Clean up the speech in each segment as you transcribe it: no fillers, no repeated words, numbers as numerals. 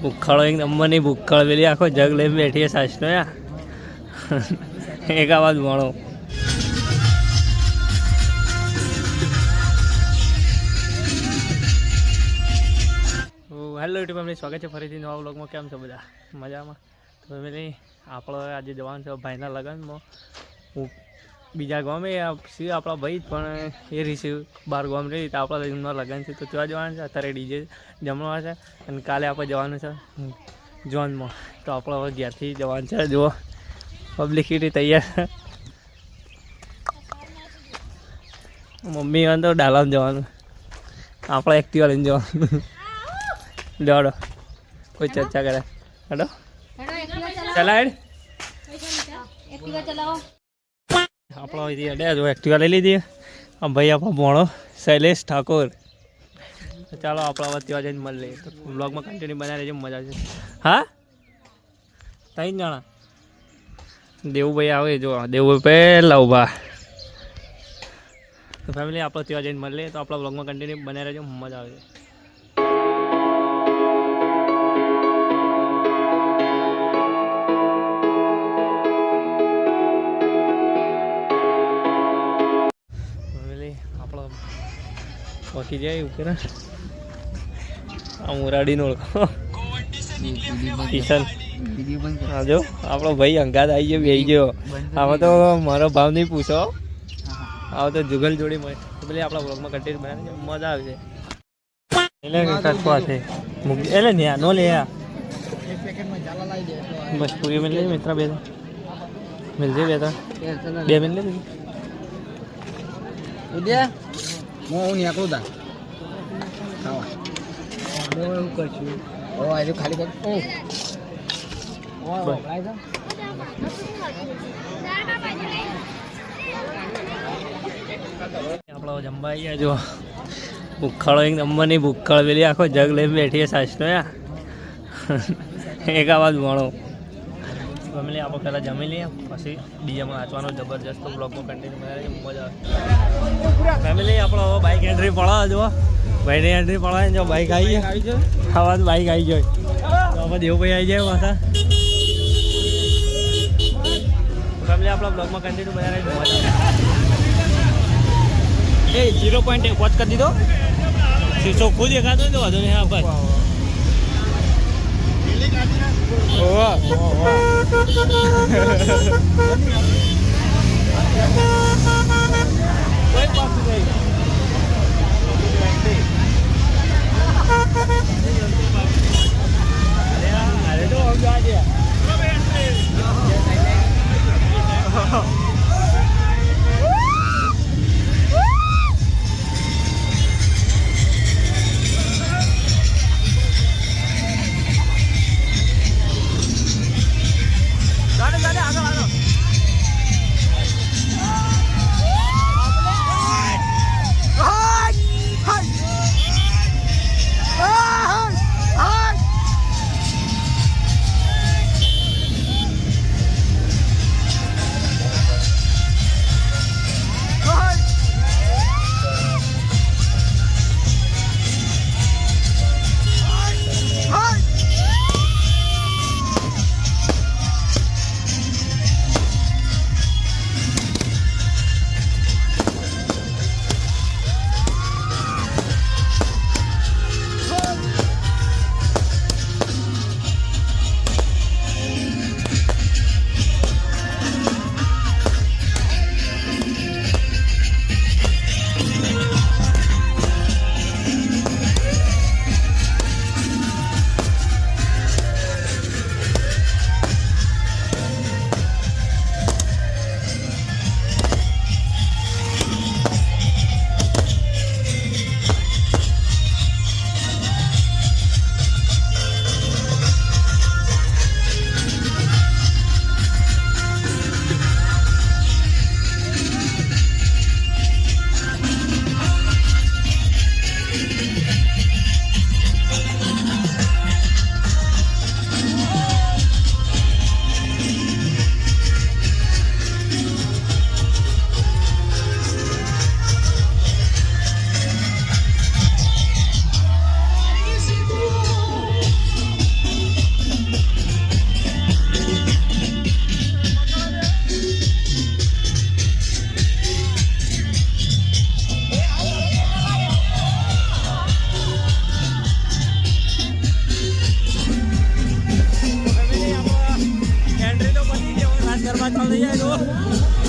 ભૂખડો એક નંબરની ભૂખડ પેલી આખો જગ લઈને બેઠી સાસનો યા એક આવાજ ભણો. હેલો યુટ્યુબ ફેમિલી, સ્વાગત છે ફરીથી નવા વ્લોગમાં. કેમ છો બધા? મજામાં? તો ફેમિલી આપણે આજે જવાનું છે ભાઈના લગ્નમાં. હું બીજા ગામે છીએ, આપણા ભાઈ પણ એ રિસીવ બાર ગામ રહી તો આપણા લગ્નનો લગ્ન છે તો ત્યાં જવાનું છે. અત્યારે ડીજે જમવા છે અને કાલે આપણે જવાનું છે જોનમાં. તો આપણે હવે ઘેરથી જવાનું છે. જુઓ પબ્લિસિટી તૈયાર છે. મમ્મી આવે તો ડાલામાં જવાનું, આપણે એક્ટિવા લઈને જવાનું. દોડો, કોઈ ચર્ચા કરે. હેડો ચલાડ આપણો અડે જો એક્ટિવા લઈ લીધી. આ ભાઈ આપણો ભણો શૈલેષ ઠાકોર. ચાલો આપણે હવે ત્યાં જઈને મળી લઈએ. તો બ્લોગમાં કન્ટિન્યુ બનાવી લેજો, મજા આવશે. હા 3 જણા. દેવુભાઈ આવે, જો દેવુભાઈ પહેલા ઊભા. તો ફેમિલી આપણે ત્યાં જઈને મળી લઈએ. તો આપણા બ્લોગમાં કન્ટિન્યુ બનાવી રહેજો, મજા આવશે. બાકી જાય એવું કે આ મુરાડીને ઓળખો કિશન. હા જો આપણો ભાઈ અંગાત આવી ગયો, બેસી ગયો. આમાં તો મારો ભાવ નહીં પૂછો, આવો તો જુગલ જોડી મળે. પેલી આપણા બ્લોગમાં કન્ટિન્યુ બનાવે, મજા આવશે. એટલે ને નો લે બસ પૂરી મિલ લે મિત્ર. બે મિલજે બે મિલ લે ઉદ્યા હું નીકળું તા ખાવા એવું કરશું. ઓ આજે ખાલી કર. આપણો જમવા આવી ગયા. જો ભૂખડો એક નંબરની ભૂખડ પેલી આખો જગ લઈને બેઠી સાસનો યા એક આવાજ ભણો. ફેમિલી આપણે પહેલાં જમી લઈએ, પછી ડીજેમાં નાચવાનો જબરજસ્ત બ્લોગમાં કન્ટિન્યુ બનાવી મજા આવે. ફેમિલી આપણો હવે બાઇક એન્ટ્રી પડાવે. જો ભાઈની એન્ટ્રી પડાવે. જો બાઇક આવી જાય, આવા બાઇક આવી જાય. તો આપણે દેવુભાઈ આવી જાય પાછા. ફેમિલી આપણા બ્લોગમાં કન્ટિન્યુ બનાવી મજા આવે. એ 0.1 વોચ કરી દીધો. શીશો ખુદ દેખાતો ને તો વાંધો નહીં. હા બસ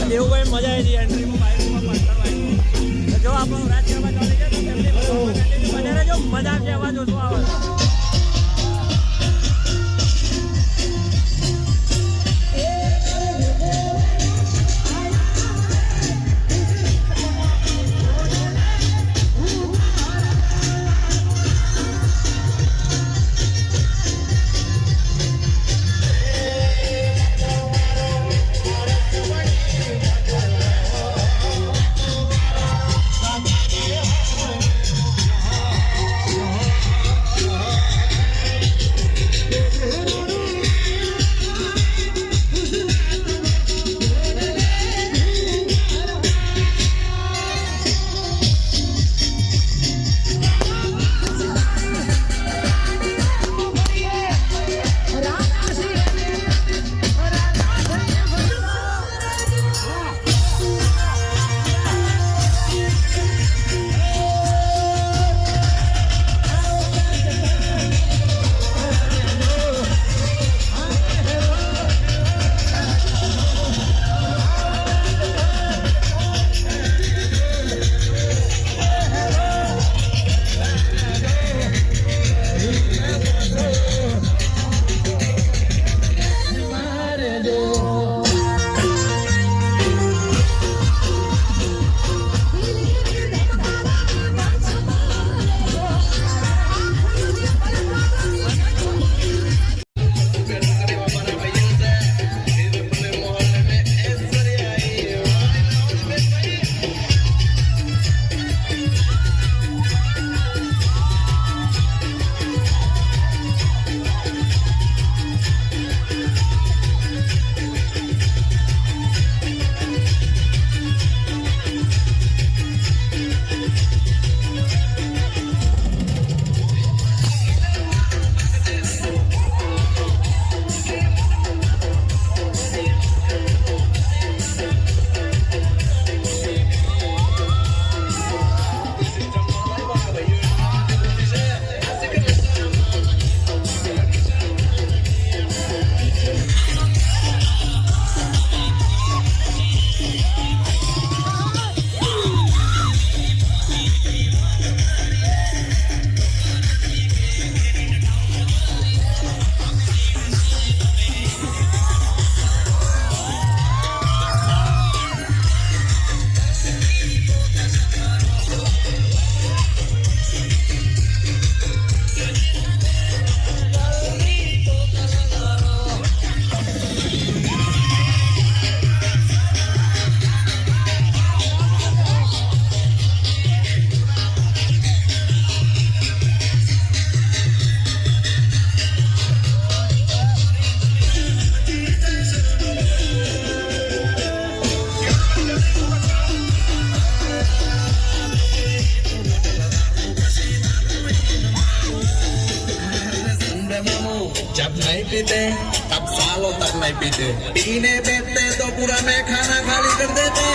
દેવુભાઈ મજા આવી એન્ટ્રીમાં બાઇકમાં પાર્ટનર જો આપણો રાજ્યમાં ચાલી જાય તો ફેમિલી મજા જો મજા આવશે અવાજ ઓછો આવે जब नहीं पीते तब सालों तक नहीं पीते, पीने बैठते तो पूरा मैं खाना खाली कर देते।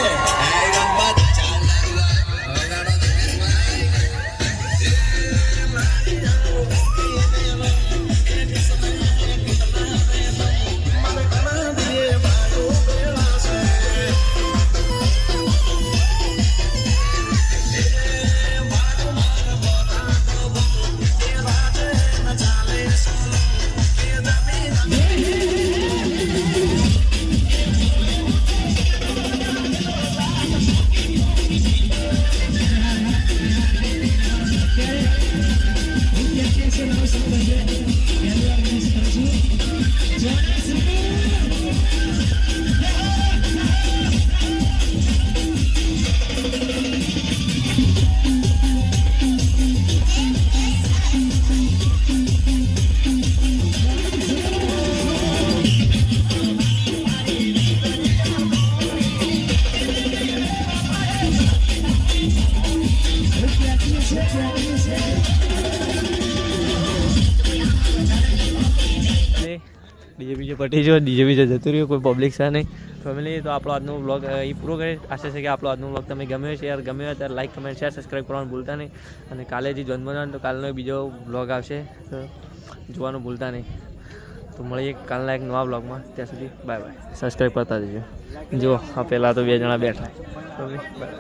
ડીજે બીજે પટી ગયો, ડીજે બીજે જતું રહ્યું, કોઈ પબ્લિક છે નહીં ફેમિલી. તો આપણો આજનો વ્લોગ એ પૂરો કરે. આશા છે કે આપણો આજનો વ્લોગ તમે ગમ્યો છે. યાર ગમ્યો હોય ત્યારે લાઈક, કમેન્ટ, શેર, સબસ્ક્રાઈબ કરવાનું ભૂલતા નહીં. અને કાલે જે જન્મદિન તો કાલનો બીજો વ્લોગ આવશે તો જોવાનું ભૂલતા નહીં. તો મળીએ કાલના એક નવા બ્લોગમાં. ત્યાં સુધી બાય બાય. સબસ્ક્રાઈબ કરતા જજો. જો આ પહેલાં તો 2 જણા બેઠા. બાય.